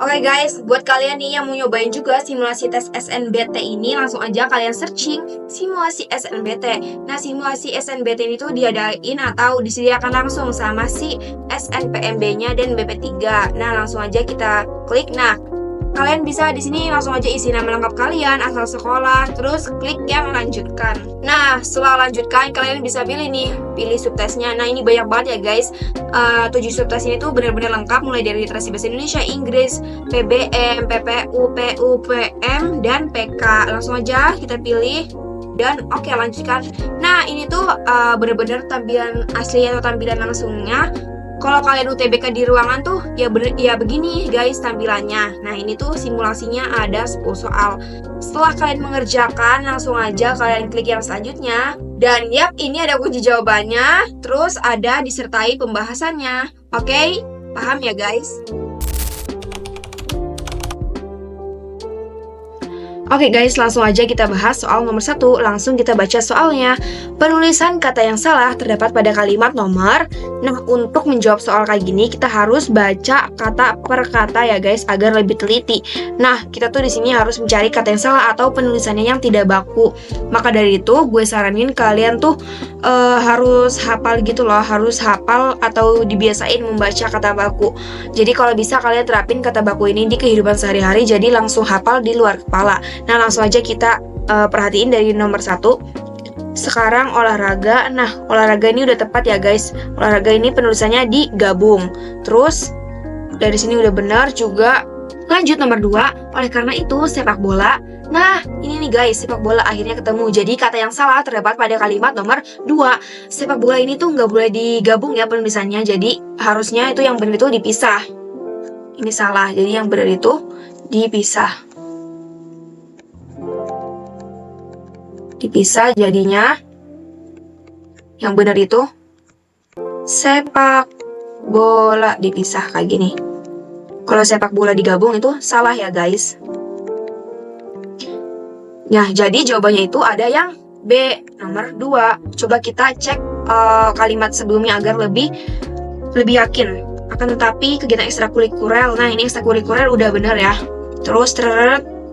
Oke guys, buat kalian nih yang mau nyobain juga simulasi tes SNBT ini, langsung aja kalian searching simulasi SNBT. Nah, simulasi SNBT ini tuh diadain atau disediakan langsung sama si SNPMB-nya dan BP3. Nah, langsung aja kita klik. Nah, kalian bisa di sini langsung aja isi nama lengkap kalian, asal sekolah, terus klik yang lanjutkan. Nah, setelah lanjutkan kalian bisa pilih nih, pilih subtesnya. Nah, ini banyak banget ya guys. 7 subtes ini tuh benar-benar lengkap, mulai dari literasi bahasa Indonesia, Inggris, PBM, PPU, PU, PM, dan PK. Langsung aja kita pilih dan oke, lanjutkan. Nah, ini tuh benar-benar tampilan asli atau tampilan langsungnya. Kalau kalian UTBK di ruangan tuh ya begini guys tampilannya. Nah, ini tuh simulasinya ada 10 soal. Setelah kalian mengerjakan, langsung aja kalian klik yang selanjutnya. Dan yap, ini ada kunci jawabannya, terus ada disertai pembahasannya. Oke, paham ya guys? Oke guys, langsung aja kita bahas soal nomor 1. Langsung kita baca soalnya. Penulisan kata yang salah terdapat pada kalimat nomor. Nah, untuk menjawab soal kayak gini, kita harus baca kata per kata ya guys, agar lebih teliti. Nah, kita tuh di sini harus mencari kata yang salah atau penulisannya yang tidak baku. Maka dari itu, gue saranin kalian tuh harus hafal gitu loh, harus hafal atau dibiasain membaca kata baku. Jadi kalau bisa kalian terapin kata baku ini di kehidupan sehari-hari, jadi langsung hafal di luar kepala. Nah, langsung aja kita perhatiin dari nomor 1. Sekarang olahraga. Nah, olahraga ini udah tepat ya guys. Olahraga ini penulisannya digabung. Terus dari sini udah benar juga. Lanjut nomor 2. Oleh karena itu sepak bola. Nah, ini nih guys, sepak bola akhirnya ketemu. Jadi kata yang salah terdapat pada kalimat nomor 2. Sepak bola ini tuh nggak boleh digabung ya penulisannya. Jadi harusnya itu yang benar itu dipisah. Ini salah. Jadi yang benar itu dipisah. Dipisah jadinya yang benar itu sepak bola, dipisah kayak gini. Kalau sepak bola digabung itu salah ya guys. Nah, jadi jawabannya itu ada yang B, nomor 2. Coba kita cek kalimat sebelumnya agar lebih yakin. Akan tetapi kegiatan ekstrakurikuler, nah ini ekstrakurikuler udah benar ya. Terus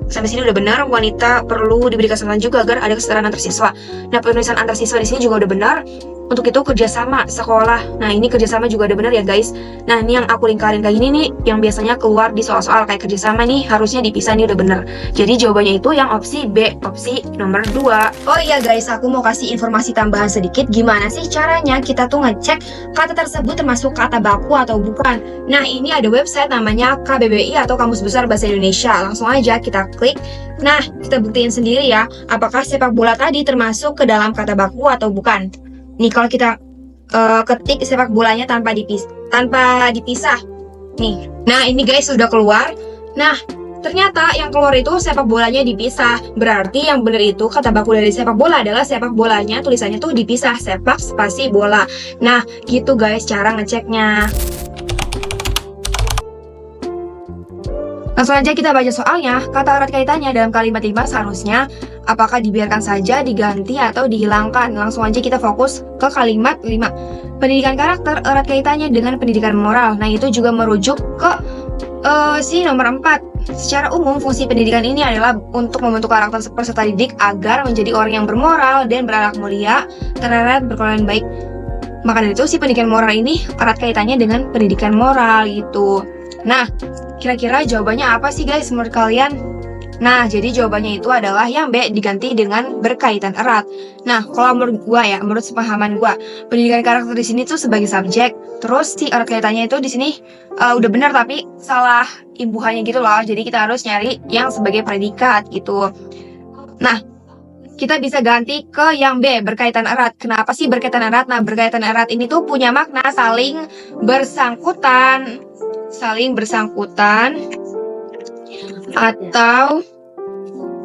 sampai sini udah benar, wanita perlu diberi kesempatan juga agar ada kesetaraan antar siswa. Nah, penulisan antar siswa di sini juga udah benar. Untuk itu kerjasama sekolah. Nah, ini kerjasama juga udah benar ya guys. Nah, ini yang aku lingkarin kayak gini nih, yang biasanya keluar di soal-soal kayak kerjasama nih, harusnya dipisah nih udah benar. Jadi jawabannya itu yang opsi B, opsi nomor 2. Oh iya guys, aku mau kasih informasi tambahan sedikit. Gimana sih caranya kita tuh ngecek kata tersebut termasuk kata baku atau bukan? Nah, ini ada website namanya KBBI atau Kamus Besar Bahasa Indonesia. Langsung aja kita klik. Nah, kita buktiin sendiri ya, apakah sepak bola tadi termasuk ke dalam kata baku atau bukan. Nih, kalau kita ketik sepak bolanya tanpa dipisah. Nih. Nah, ini guys sudah keluar. Nah, ternyata yang keluar itu sepak bolanya dipisah. Berarti yang benar itu kata baku dari sepak bola adalah sepak bolanya tulisannya tuh dipisah, sepak spasi bola. Nah, gitu guys cara ngeceknya. Langsung aja kita baca soalnya. Kata erat kaitannya dalam kalimat 5 seharusnya apakah dibiarkan saja, diganti, atau dihilangkan. Langsung aja kita fokus ke kalimat 5. Pendidikan karakter erat kaitannya dengan pendidikan moral. Nah, itu juga merujuk ke si nomor 4. Secara umum, fungsi pendidikan ini adalah untuk membentuk karakter peserta didik agar menjadi orang yang bermoral dan berakhlak mulia, terhadap berkelakuan baik. Maka dari itu si pendidikan moral ini erat kaitannya dengan pendidikan moral gitu. Nah, kira-kira jawabannya apa sih guys menurut kalian? Nah, jadi jawabannya itu adalah yang B, diganti dengan berkaitan erat. Nah, kalau menurut gua ya, menurut sepemahaman gua, pendidikan karakter di sini tuh sebagai subjek, terus si erat kaitannya itu di sini udah benar tapi salah imbuhannya gitu loh. Jadi kita harus nyari yang sebagai predikat gitu. Nah, kita bisa ganti ke yang B, berkaitan erat. Kenapa sih berkaitan erat? Nah, berkaitan erat ini tuh punya makna saling bersangkutan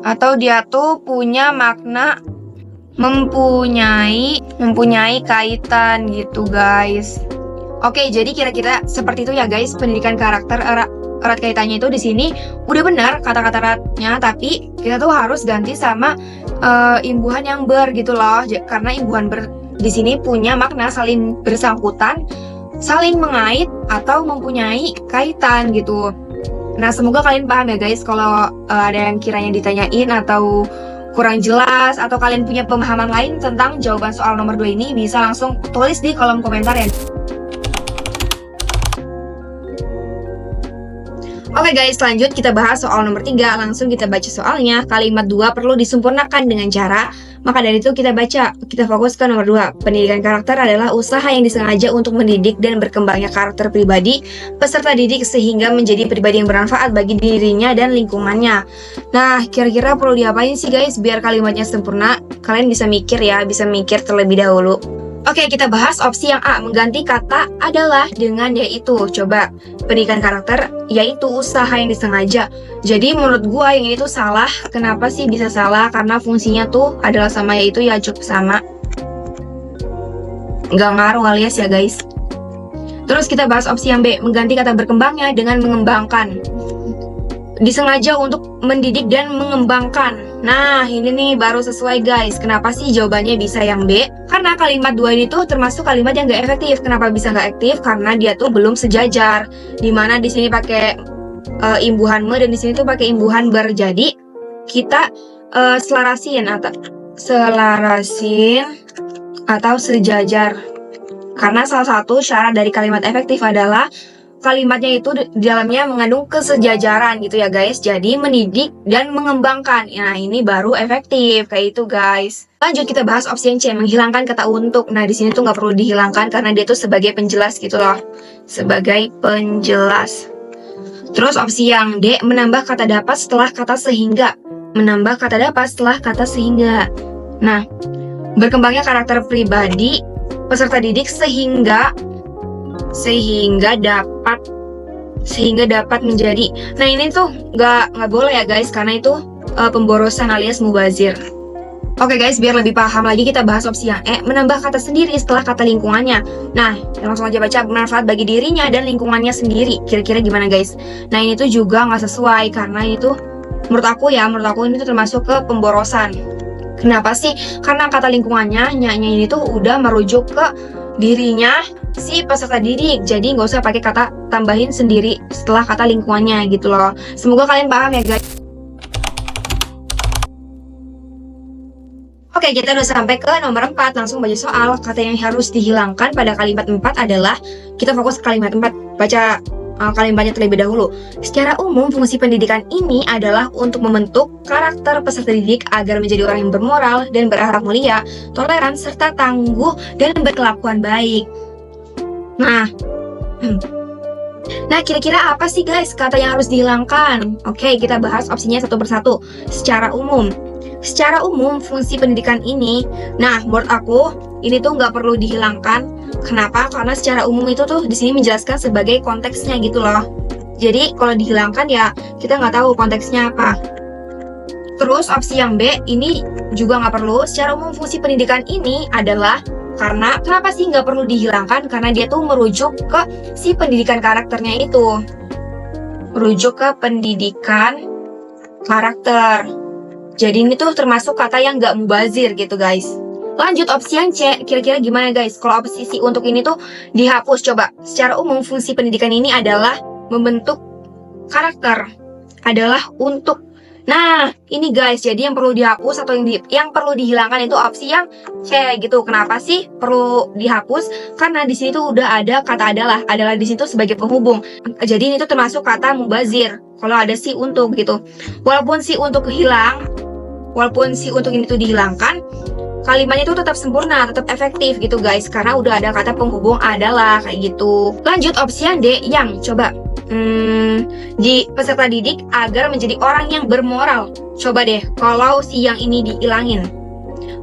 atau dia tuh punya makna mempunyai kaitan gitu guys. Oke, jadi kira-kira seperti itu ya guys pendidikan karakter erat kaitannya itu di sini udah benar kata-kata eratnya, tapi kita tuh harus ganti sama imbuhan yang ber gitu loh. Karena imbuhan ber di sini punya makna saling bersangkutan, saling mengait atau mempunyai kaitan gitu. Nah, semoga kalian paham ya guys. Kalau ada yang kiranya ditanyain atau kurang jelas, atau kalian punya pemahaman lain tentang jawaban soal nomor 2 ini, bisa langsung tulis di kolom komentar ya. Oke guys, lanjut kita bahas soal nomor 3. Langsung kita baca soalnya. Kalimat 2 perlu disempurnakan dengan cara. Maka dari itu kita baca. Kita fokus ke nomor 2. Pendidikan karakter adalah usaha yang disengaja untuk mendidik dan berkembangnya karakter pribadi peserta didik sehingga menjadi pribadi yang bermanfaat bagi dirinya dan lingkungannya. Nah, kira-kira perlu diapain sih guys biar kalimatnya sempurna? Kalian bisa mikir ya, bisa mikir terlebih dahulu. Oke, kita bahas opsi yang A, mengganti kata adalah dengan yaitu. Coba, pendidikan karakter yaitu usaha yang disengaja. Jadi menurut gua yang ini tuh salah. Kenapa sih bisa salah? Karena fungsinya tuh adalah sama yaitu, ya cukup sama. Nggak ngaruh alias ya guys. Terus kita bahas opsi yang B, mengganti kata berkembangnya dengan mengembangkan. Disengaja untuk mendidik dan mengembangkan. Nah, ini nih baru sesuai guys. Kenapa sih jawabannya bisa yang B? Karena kalimat 2 ini tuh termasuk kalimat yang gak efektif. Kenapa bisa gak efektif? Karena dia tuh belum sejajar. Dimana di sini pakai imbuhan me dan di sini tuh pakai imbuhan ber. Jadi kita selarasin atau sejajar. Karena salah satu syarat dari kalimat efektif adalah kalimatnya itu di dalamnya mengandung kesejajaran gitu ya guys. Jadi mendidik dan mengembangkan. Nah, ini baru efektif kayak itu guys. Lanjut kita bahas opsi yang C, menghilangkan kata untuk. Nah, di sini tuh nggak perlu dihilangkan karena dia tuh sebagai penjelas gitu loh. Sebagai penjelas. Terus opsi yang D, menambah kata dapat setelah kata sehingga. Menambah kata dapat setelah kata sehingga. Nah, berkembangnya karakter pribadi peserta didik sehingga dapat menjadi. Nah, ini tuh nggak boleh ya guys, karena itu pemborosan alias mubazir. Oke guys, biar lebih paham lagi kita bahas opsi yang E, menambah kata sendiri setelah kata lingkungannya. Nah, langsung aja baca, bermanfaat bagi dirinya dan lingkungannya sendiri. Kira-kira gimana guys? Nah, ini tuh juga nggak sesuai karena itu menurut aku ini tuh termasuk ke pemborosan. Kenapa sih? Karena kata lingkungannya, nya-nya ini tuh udah merujuk ke dirinya si peserta didik. Jadi nggak usah pakai kata tambahin sendiri setelah kata lingkungannya gitu loh. Semoga kalian paham ya guys. Oke, kita udah sampai ke nomor 4. Langsung baca soal. Kata yang harus dihilangkan pada kalimat 4 adalah, kita fokus ke kalimat 4. Baca kalimatnya terlebih dahulu. Secara umum, fungsi pendidikan ini adalah untuk membentuk karakter peserta didik agar menjadi orang yang bermoral dan berakhlak mulia, toleran, serta tangguh dan berkelakuan baik. Nah, kira-kira apa sih guys kata yang harus dihilangkan? Oke, kita bahas opsinya satu persatu. Secara umum, fungsi pendidikan ini, nah menurut aku ini tuh nggak perlu dihilangkan. Kenapa? Karena secara umum itu tuh di sini menjelaskan sebagai konteksnya gitu loh. Jadi kalau dihilangkan ya kita nggak tahu konteksnya apa. Terus opsi yang B ini juga nggak perlu. Secara umum fungsi pendidikan ini adalah, karena kenapa sih nggak perlu dihilangkan? Karena dia tuh merujuk ke si pendidikan karakternya itu. Merujuk ke pendidikan karakter. Jadi ini tuh termasuk kata yang nggak mubazir gitu guys. Lanjut opsi yang C, kira-kira gimana guys? Kalau opsi C untuk ini tuh dihapus. Coba, secara umum fungsi pendidikan ini adalah membentuk karakter. Adalah untuk. Nah, ini guys, jadi yang perlu dihapus atau yang perlu dihilangkan itu opsi yang C gitu. Kenapa sih perlu dihapus? Karena di sini tuh udah ada kata adalah di situ sebagai penghubung. Jadi ini tuh termasuk kata mubazir. Kalau ada si untuk gitu. Walaupun si untuk ini tuh dihilangkan, kalimatnya itu tetap sempurna, tetap efektif gitu guys, karena udah ada kata penghubung adalah kayak gitu. Lanjut opsi yang D, yang coba di peserta didik agar menjadi orang yang bermoral. Coba deh kalau si yang ini dihilangin,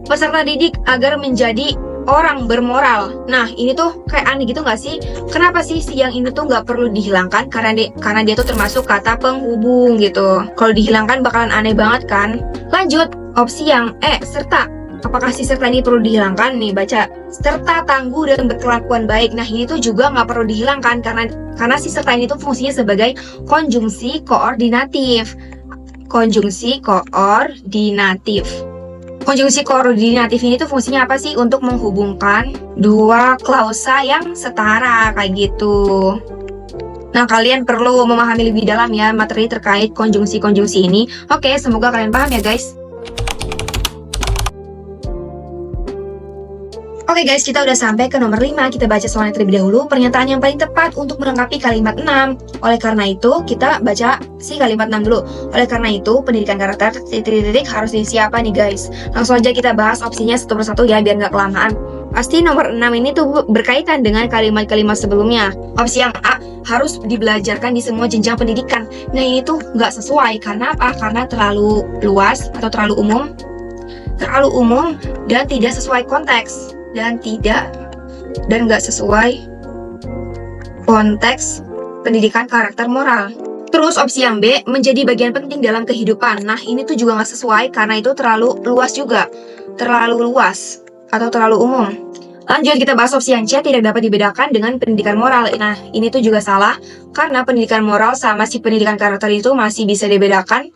peserta didik agar menjadi orang bermoral. Nah, ini tuh kayak aneh gitu nggak sih? Kenapa sih si yang ini tuh nggak perlu dihilangkan? Karena dia tuh termasuk kata penghubung gitu. Kalau dihilangkan bakalan aneh banget kan? Lanjut opsi yang E, serta. Apakah si serta ini perlu dihilangkan? Nih baca, serta tangguh dan berkelakuan baik. Nah ini tuh juga nggak perlu dihilangkan karena si serta ini tuh fungsinya sebagai konjungsi koordinatif. Konjungsi koordinatif. Konjungsi koordinatif ini tuh fungsinya apa sih? Untuk menghubungkan dua klausa yang setara kayak gitu. Nah, kalian perlu memahami lebih dalam ya materi terkait konjungsi-konjungsi ini. Oke, semoga kalian paham ya guys. Oke guys, kita udah sampai ke nomor 5. Kita baca soalnya terlebih dahulu. Pernyataan yang paling tepat untuk melengkapi kalimat 6. Oleh karena itu, kita baca si kalimat 6 dulu. Oleh karena itu, pendidikan karakter titik-titik harus diisi apa nih guys? Langsung aja kita bahas opsinya satu persatu ya, biar nggak kelamaan. Pasti nomor 6 ini tuh berkaitan dengan kalimat-kalimat sebelumnya. Opsi yang A, harus dibelajarkan di semua jenjang pendidikan. Nah ini tuh nggak sesuai. Karena apa? Karena terlalu luas atau terlalu umum dan tidak sesuai konteks. Dan nggak sesuai konteks pendidikan karakter moral. Terus opsi yang B, menjadi bagian penting dalam kehidupan. Nah ini tuh juga nggak sesuai karena itu terlalu luas juga, terlalu luas atau terlalu umum. Lanjut kita bahas opsi yang C, tidak dapat dibedakan dengan pendidikan moral. Nah ini tuh juga salah karena pendidikan moral sama si pendidikan karakter itu masih bisa dibedakan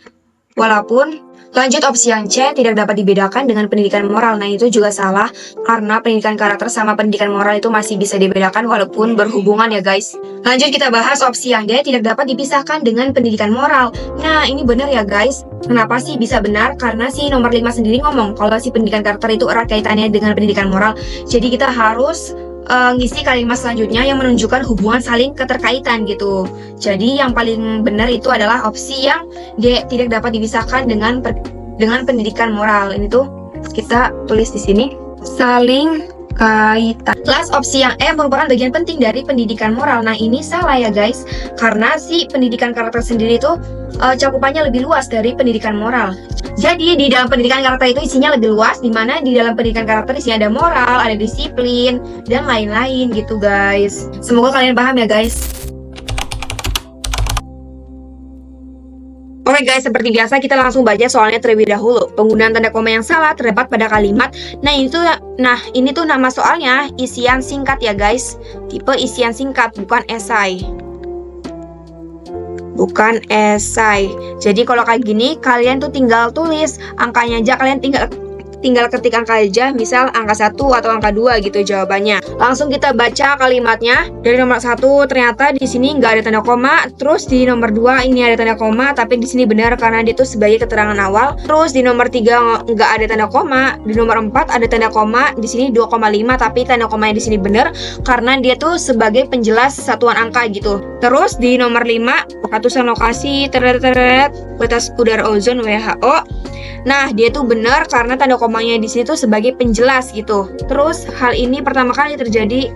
walaupun. Lanjut opsi yang C, tidak dapat dibedakan dengan pendidikan moral. Nah itu juga salah karena pendidikan karakter sama pendidikan moral itu masih bisa dibedakan walaupun berhubungan ya guys. Lanjut kita bahas opsi yang D, tidak dapat dipisahkan dengan pendidikan moral. Nah ini benar ya guys. Kenapa sih bisa benar? Karena si nomor 5 sendiri ngomong kalau si pendidikan karakter itu erat kaitannya dengan pendidikan moral. Jadi kita harus ngisi kalimat selanjutnya yang menunjukkan hubungan saling keterkaitan gitu. Jadi yang paling benar itu adalah opsi yang D, tidak dapat dipisahkan dengan pendidikan moral. Ini tuh kita tulis di sini saling kaitan. Last opsi yang E merupakan bagian penting dari pendidikan moral. Nah ini salah ya guys, karena si pendidikan karakter sendiri itu cakupannya lebih luas dari pendidikan moral. Jadi di dalam pendidikan karakter itu isinya lebih luas, dimana di dalam pendidikan karakter isinya ada moral, ada disiplin, dan lain-lain gitu guys. Semoga kalian paham ya guys. Oke guys, seperti biasa kita langsung baca soalnya terlebih dahulu. Penggunaan tanda koma yang salah terdapat pada kalimat. Nah ini tuh nama soalnya isian singkat ya guys. Tipe isian singkat, bukan esai. Bukan esai. Jadi kalau kayak gini kalian tuh tinggal tulis angkanya aja, kalian tinggal ketik angka aja, misal angka 1 atau angka 2 gitu jawabannya. Langsung kita baca kalimatnya. Dari nomor 1 ternyata di sini nggak ada tanda koma, terus di nomor 2 ini ada tanda koma, tapi di sini benar karena dia tuh sebagai keterangan awal. Terus di nomor 3 nggak ada tanda koma, di nomor 4 ada tanda koma, di sini 2,5 tapi tanda komanya di sini benar karena dia tuh sebagai penjelas satuan angka gitu. Terus di nomor 5 ratusan lokasi batas udara ozon WHO. Nah, dia tuh benar karena tanda komanya di sini tuh sebagai penjelas gitu. Terus hal ini pertama kali terjadi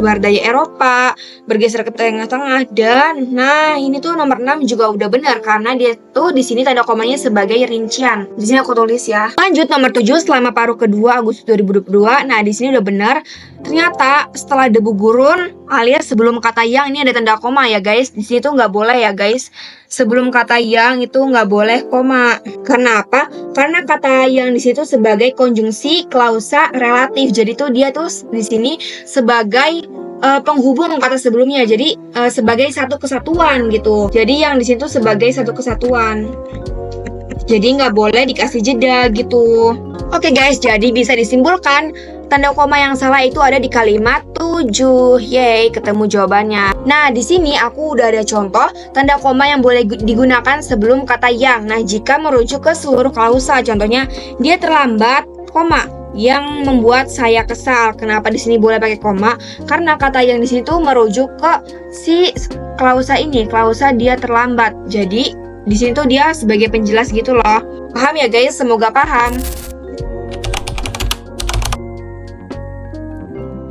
berdaya Eropa, bergeser ke tengah-tengah, dan nah ini tuh nomor 6 juga udah benar karena dia tuh di sini tanda komanya sebagai rincian. Di sini aku tulis ya. Lanjut nomor 7, selama paruh kedua Agustus 2022. Nah, di sini udah benar. Ternyata setelah debu gurun alias sebelum kata yang, ini ada tanda koma ya guys. Di sini tuh nggak boleh ya guys. Sebelum kata yang itu nggak boleh koma. Karena apa? Karena kata yang di situ sebagai konjungsi klausa relatif. Jadi tuh dia tuh di sini sebagai penghubung kata sebelumnya. Jadi sebagai satu kesatuan gitu. Jadi yang di situ sebagai satu kesatuan. Jadi nggak boleh dikasih jeda gitu. Oke guys, jadi bisa disimpulkan tanda koma yang salah itu ada di kalimat 7. Yeay, ketemu jawabannya. Nah, di sini aku udah ada contoh tanda koma yang boleh digunakan sebelum kata yang. Nah, jika merujuk ke seluruh klausa, contohnya dia terlambat, koma, yang membuat saya kesal. Kenapa di sini boleh pakai koma? Karena kata yang di sini tuh merujuk ke si klausa ini, klausa dia terlambat. Jadi di sini tuh dia sebagai penjelas gitu loh. Paham ya guys? Semoga paham.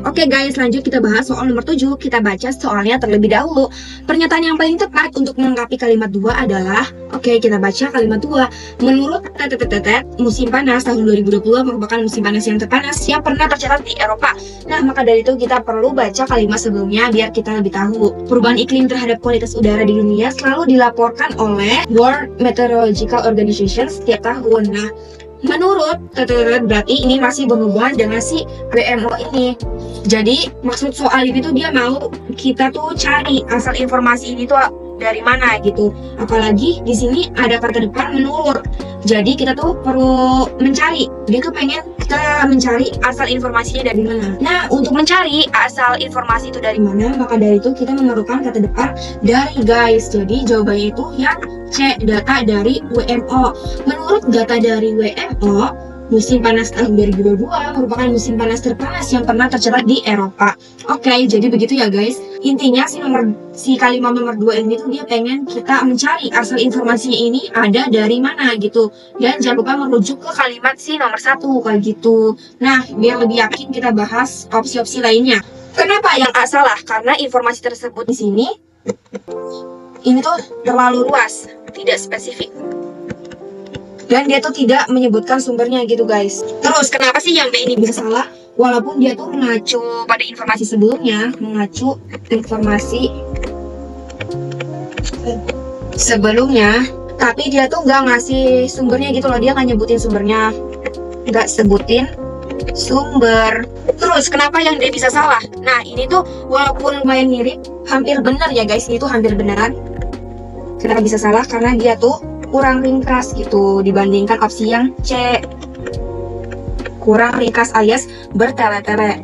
Oke guys, lanjut kita bahas soal nomor 7. Kita baca soalnya terlebih dahulu. Pernyataan yang paling tepat untuk melengkapi kalimat 2 adalah, oke, kita baca kalimat 2. Menurut musim panas tahun 2020 merupakan musim panas yang terpanas yang pernah tercatat di Eropa. Nah, maka dari itu kita perlu baca kalimat sebelumnya biar kita lebih tahu. Perubahan iklim terhadap kualitas udara di dunia selalu dilaporkan oleh World Meteorological Organization setiap tahun. Nah, menurut berarti ini masih berhubungan dengan si WMO ini. Jadi maksud soal ini tuh dia mau kita tuh cari asal informasi ini tuh dari mana gitu. Apalagi di sini ada kata depan menurut. Jadi kita tuh perlu mencari. Dia tuh pengen kita mencari asal informasinya dari mana. Nah, untuk mencari asal informasi itu dari mana, maka dari itu kita memerlukan kata depan dari, guys. Jadi jawabannya itu yang C, data dari WMO. Menurut data dari WMO, musim panas tahun 2022 merupakan musim panas terpanas yang pernah tercatat di Eropa. Oke, jadi begitu ya guys. Intinya si kalimat nomor 2 ini tuh dia pengen kita mencari asal informasinya ini ada dari mana gitu. Dan jangan lupa merujuk ke kalimat si nomor 1 kayak gitu. Nah, biar lebih yakin kita bahas opsi-opsi lainnya. Kenapa yang A salah? Karena informasi tersebut di sini ini tuh terlalu luas, tidak spesifik. Dan dia tuh tidak menyebutkan sumbernya gitu guys. Terus kenapa sih yang B ini bisa salah? Walaupun dia tuh mengacu pada informasi sebelumnya, tapi dia tuh nggak ngasih sumbernya gitu loh. Dia nggak nyebutin sumbernya, nggak sebutin sumber. Terus kenapa yang D bisa salah? Nah ini tuh walaupun lumayan mirip, hampir benar ya guys. Ini tuh hampir benar. Kenapa bisa salah? Karena dia tuh kurang ringkas gitu dibandingkan opsi yang C. Kurang ringkas alias bertele-tele.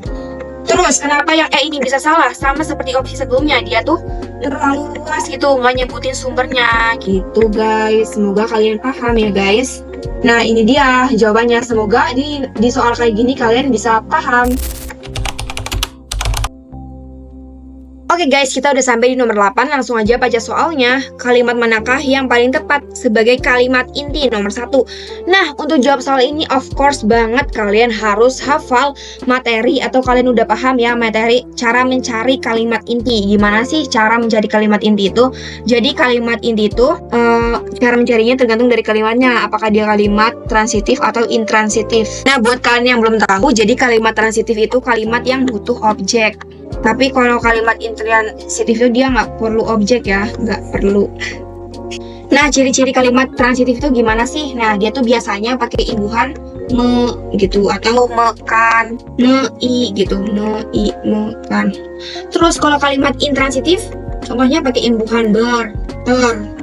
Terus kenapa yang E ini bisa salah? Sama seperti opsi sebelumnya, dia tuh terlalu luas gitu, nggak nyebutin sumbernya gitu guys. Semoga kalian paham ya guys. Nah ini dia jawabannya. Semoga di soal kayak gini kalian bisa paham. Oke guys, kita udah sampai di nomor 8. Langsung aja baca soalnya. Kalimat manakah yang paling tepat sebagai kalimat inti nomor 1? Nah, untuk jawab soal ini of course banget kalian harus hafal materi atau kalian udah paham ya materi cara mencari kalimat inti. Gimana sih cara mencari kalimat inti itu? Jadi kalimat inti itu cara mencarinya tergantung dari kalimatnya. Apakah dia kalimat transitif atau intransitif. Nah, buat kalian yang belum tahu, jadi kalimat transitif itu kalimat yang butuh objek. Tapi kalau kalimat intransitif itu dia nggak perlu objek ya, nggak perlu. Nah, ciri-ciri kalimat transitif itu gimana sih? Nah, dia tuh biasanya pakai imbuhan me gitu atau mekan, me-i gitu, me-i, mekan. Terus kalau kalimat intransitif, contohnya pakai imbuhan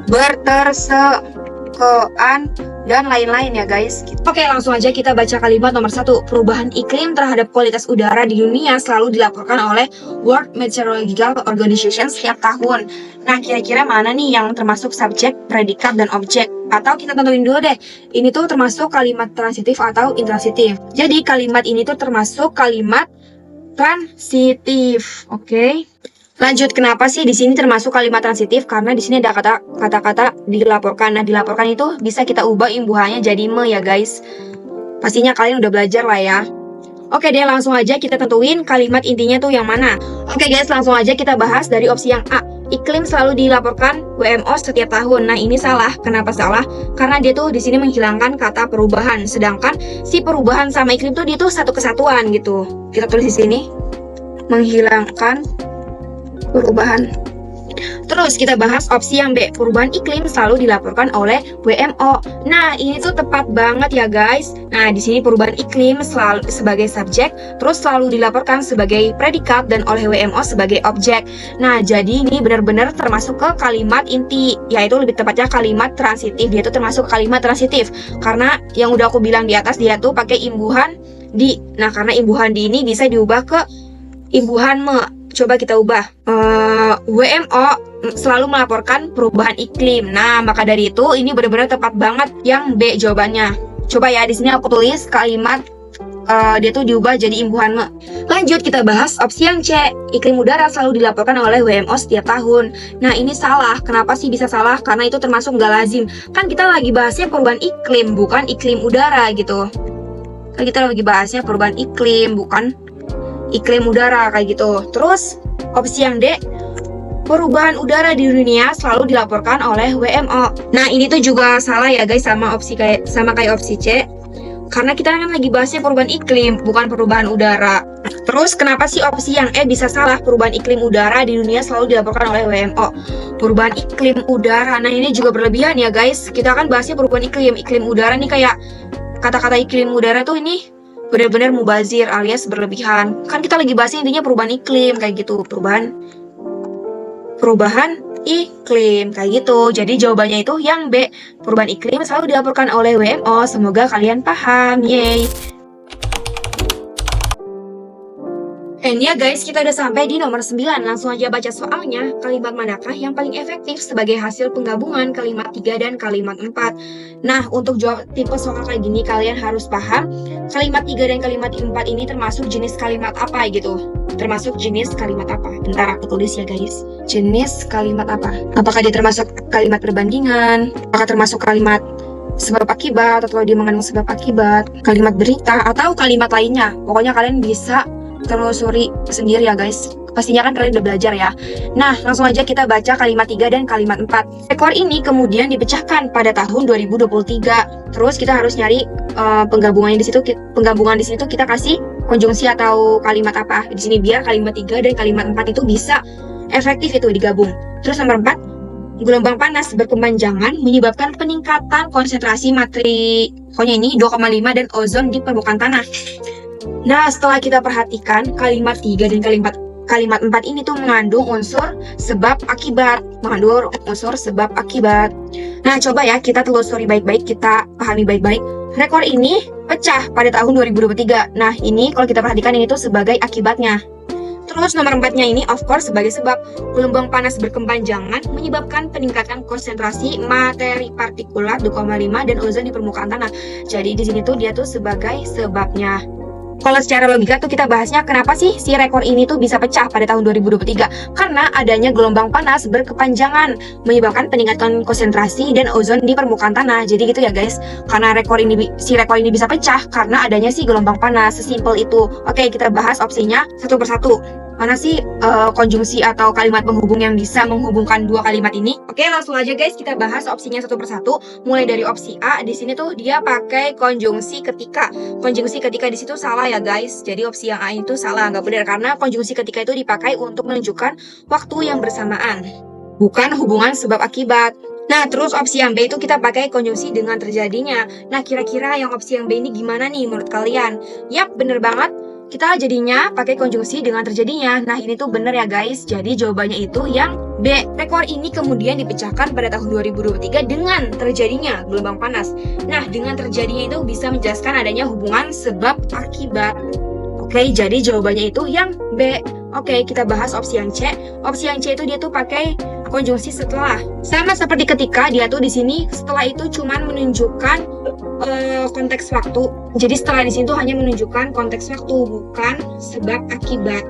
berterse, kean, dan lain-lain ya guys. Oke, langsung aja kita baca kalimat nomor 1. Perubahan iklim terhadap kualitas udara di dunia selalu dilaporkan oleh World Meteorological Organization setiap tahun. Nah, kira-kira mana nih yang termasuk subjek, predikat, dan objek? Atau kita tentuin dulu deh, ini tuh termasuk kalimat transitif atau intransitif. Jadi kalimat ini tuh termasuk kalimat transitif. Oke. Lanjut, kenapa sih di sini termasuk kalimat transitif? Karena di sini ada kata-kata dilaporkan. Nah, dilaporkan itu bisa kita ubah imbuhannya jadi me ya guys. Pastinya kalian udah belajar lah ya. Oke deh, langsung aja kita tentuin kalimat intinya tuh yang mana. Oke guys, langsung aja kita bahas dari opsi yang A. Iklim selalu dilaporkan WMO setiap tahun. Nah, ini salah. Kenapa salah? Karena dia tuh di sini menghilangkan kata perubahan. Sedangkan si perubahan sama iklim tuh dia tuh satu kesatuan gitu. Kita tulis di sini menghilangkan perubahan. Terus kita bahas opsi yang B. Perubahan iklim selalu dilaporkan oleh WMO. Nah, ini tuh tepat banget ya guys. Nah, di sini perubahan iklim selalu sebagai subjek, terus selalu dilaporkan sebagai predikat dan oleh WMO sebagai objek. Nah, jadi ini benar-benar termasuk ke kalimat inti, yaitu lebih tepatnya kalimat transitif. Dia tuh termasuk kalimat transitif karena yang udah aku bilang di atas, dia tuh pakai imbuhan di. Nah, karena imbuhan di ini bisa diubah ke imbuhan me. Coba kita ubah. WMO selalu melaporkan perubahan iklim. Nah, maka dari itu ini benar-benar tepat banget yang B jawabannya. Coba ya, di sini aku tulis kalimat dia tuh diubah jadi imbuhan me. Lanjut kita bahas opsi yang C. Iklim udara selalu dilaporkan oleh WMO setiap tahun. Nah, ini salah. Kenapa sih bisa salah? Karena itu termasuk nggak lazim. Kan kita lagi bahasnya perubahan iklim, bukan iklim udara gitu. Kan kita lagi bahasnya perubahan iklim, bukan iklim udara kayak gitu. Terus opsi yang D, perubahan udara di dunia selalu dilaporkan oleh WMO. Nah, ini tuh juga salah ya guys sama kayak opsi C. Karena kita kan lagi bahasnya perubahan iklim, bukan perubahan udara. Terus kenapa sih opsi yang E bisa salah? Perubahan iklim udara di dunia selalu dilaporkan oleh WMO. Perubahan iklim udara. Nah, ini juga berlebihan ya guys. Kita kan bahasnya perubahan iklim udara nih kayak kata-kata iklim udara tuh ini benar-benar mubazir alias berlebihan. Kan kita lagi bahas intinya perubahan iklim kayak gitu, perubahan iklim kayak gitu. Jadi jawabannya itu yang B. Perubahan iklim selalu dilaporkan oleh WMO. Semoga kalian paham. Yeay. And ya guys, kita udah sampai di nomor 9. Langsung aja baca soalnya. Kalimat manakah yang paling efektif sebagai hasil penggabungan kalimat 3 dan kalimat 4? Nah, untuk jawab tipe soal kayak gini, kalian harus paham kalimat 3 dan kalimat 4 ini termasuk jenis kalimat apa gitu. Termasuk jenis kalimat apa? Bentar aku tulis ya guys. Jenis kalimat apa? Apakah dia termasuk kalimat perbandingan? Apakah termasuk kalimat sebab akibat, atau dia mengandung sebab akibat, kalimat berita, atau kalimat lainnya? Pokoknya kalian bisa telusuri sendiri ya guys. Pastinya kan kalian udah belajar ya. Nah, langsung aja kita baca kalimat 3 dan kalimat 4. Rekor ini kemudian dipecahkan pada tahun 2023. Terus kita harus nyari penggabungannya di situ. Penggabungan di situ kita kasih konjungsi atau kalimat apa di sini biar kalimat 3 dan kalimat 4 itu bisa efektif itu digabung. Terus nomor 4, gelombang panas berkepanjangan menyebabkan peningkatan konsentrasi materi pokoknya ini 2,5 dan ozon di permukaan tanah. Nah, setelah kita perhatikan kalimat 3 dan kalimat 4 ini tuh mengandung unsur sebab akibat. Nah, coba ya kita telusuri baik-baik, kita pahami baik-baik. Rekor ini pecah pada tahun 2023. Nah, ini kalau kita perhatikan ini tuh sebagai akibatnya. Terus nomor 4-nya ini of course sebagai sebab. Gelombang panas berkepanjangan menyebabkan peningkatan konsentrasi materi partikulat 2,5 dan ozon di permukaan tanah. Jadi di sini tuh dia tuh sebagai sebabnya. Kalau secara logika tuh kita bahasnya kenapa sih si rekor ini tuh bisa pecah pada tahun 2023? Karena adanya gelombang panas berkepanjangan menyebabkan peningkatan konsentrasi dan ozon di permukaan tanah. Jadi gitu ya guys. Karena si rekor ini bisa pecah karena adanya si gelombang panas. Sesimpel itu. Oke, kita bahas opsinya satu persatu. Mana sih konjungsi atau kalimat penghubung yang bisa menghubungkan dua kalimat ini? Oke, langsung aja guys kita bahas opsinya satu persatu. Mulai dari opsi A, di sini tuh dia pakai konjungsi ketika. Konjungsi ketika di situ salah ya guys. Jadi opsi yang A itu salah, nggak benar karena konjungsi ketika itu dipakai untuk menunjukkan waktu yang bersamaan, bukan hubungan sebab akibat. Nah, terus opsi yang B itu kita pakai konjungsi dengan terjadinya. Nah, kira-kira yang opsi yang B ini gimana nih menurut kalian? Yap, bener banget. Kita jadinya pakai konjungsi dengan terjadinya. Nah, ini tuh bener ya guys. Jadi jawabannya itu yang B. Rekor ini kemudian dipecahkan pada tahun 2023 dengan terjadinya gelombang panas. Nah, dengan terjadinya itu bisa menjelaskan adanya hubungan sebab akibat. Oke, jadi jawabannya itu yang B. Oke, kita bahas opsi yang C. Opsi yang C itu dia tuh pakai konjungsi setelah. Sama seperti ketika dia tuh di sini setelah itu cuman menunjukkan konteks waktu. Jadi setelah di sini tuh hanya menunjukkan konteks waktu, bukan sebab akibat.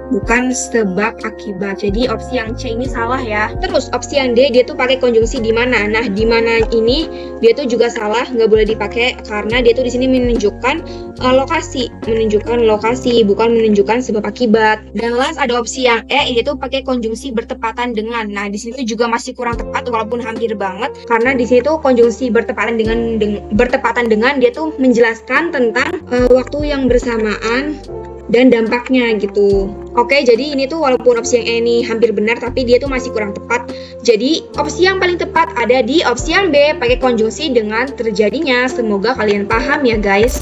Jadi opsi yang C ini salah ya. Terus opsi yang D dia tuh pakai konjungsi di mana. Nah, di mana ini dia tuh juga salah, nggak boleh dipakai karena dia tuh di sini menunjukkan lokasi, bukan menunjukkan sebab akibat. Dan last ada opsi yang E, dia tuh pakai konjungsi bertepatan dengan. Nah, di sini tuh juga masih kurang tepat walaupun hampir banget karena di sini tuh konjungsi bertepatan dengan dia tuh menjelaskan tentang waktu yang bersamaan dan dampaknya gitu. Oke, jadi ini tuh walaupun opsi yang E ini hampir benar tapi dia tuh masih kurang tepat. Jadi opsi yang paling tepat ada di opsi yang B, pakai konjungsi dengan terjadinya. Semoga kalian paham ya guys.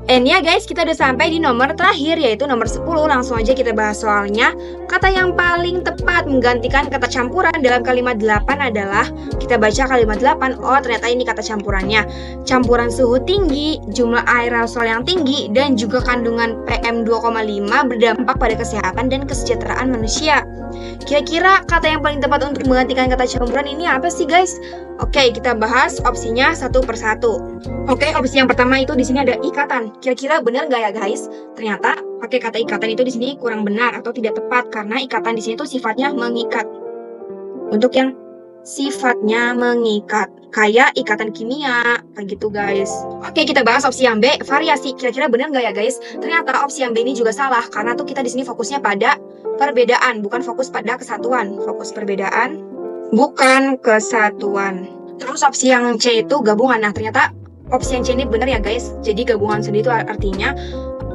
And ya guys, kita udah sampai di nomor terakhir yaitu nomor 10. Langsung aja kita bahas soalnya. Kata yang paling tepat menggantikan kata campuran dalam kalimat 8 adalah, kita baca kalimat 8. Oh, ternyata ini kata campurannya. Campuran suhu tinggi, jumlah air aerosol yang tinggi, dan juga kandungan PM2,5 berdampak pada kesehatan dan kesejahteraan manusia. Kira-kira kata yang paling tepat untuk menggantikan kata campuran ini apa sih guys? Oke, kita bahas opsinya satu persatu. Oke, opsi yang pertama itu di sini ada ikatan. Kira-kira benar nggak ya guys? Ternyata pakai kata ikatan itu di sini kurang benar atau tidak tepat karena ikatan di sini tuh sifatnya mengikat. Untuk yang sifatnya mengikat, kayak ikatan kimia, kayak gitu guys. Oke, kita bahas opsi yang B, variasi. Kira-kira benar nggak ya guys? Ternyata opsi yang B ini juga salah karena tuh kita di sini fokusnya pada perbedaan, bukan fokus pada kesatuan. Fokus perbedaan, bukan kesatuan. Terus opsi yang C itu gabungan. Nah, ternyata opsi yang C ini benar ya guys. Jadi gabungan sendiri itu artinya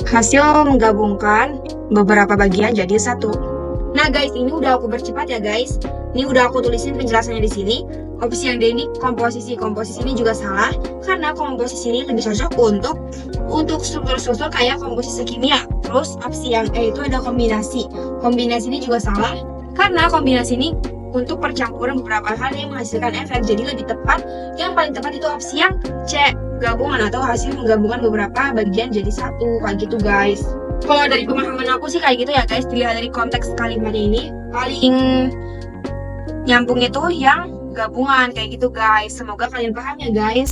hasil menggabungkan beberapa bagian jadi satu. Nah guys, ini udah aku percepat ya guys. Ini udah aku tulisin penjelasannya di sini. Opsi yang D ini komposisi. Komposisi ini juga salah karena komposisi ini lebih cocok untuk struktur-struktur kayak komposisi kimia. Terus opsi yang E itu ada kombinasi. Kombinasi ini juga salah karena kombinasi ini untuk percampuran beberapa hal yang menghasilkan efek. Jadi lebih tepat, yang paling tepat itu opsi yang C, gabungan atau hasil menggabungkan beberapa bagian jadi satu, kayak gitu guys. Kalau dari pemahaman aku sih kayak gitu ya guys, dilihat dari konteks kalimatnya ini paling nyambung itu yang gabungan kayak gitu guys. Semoga kalian paham ya guys.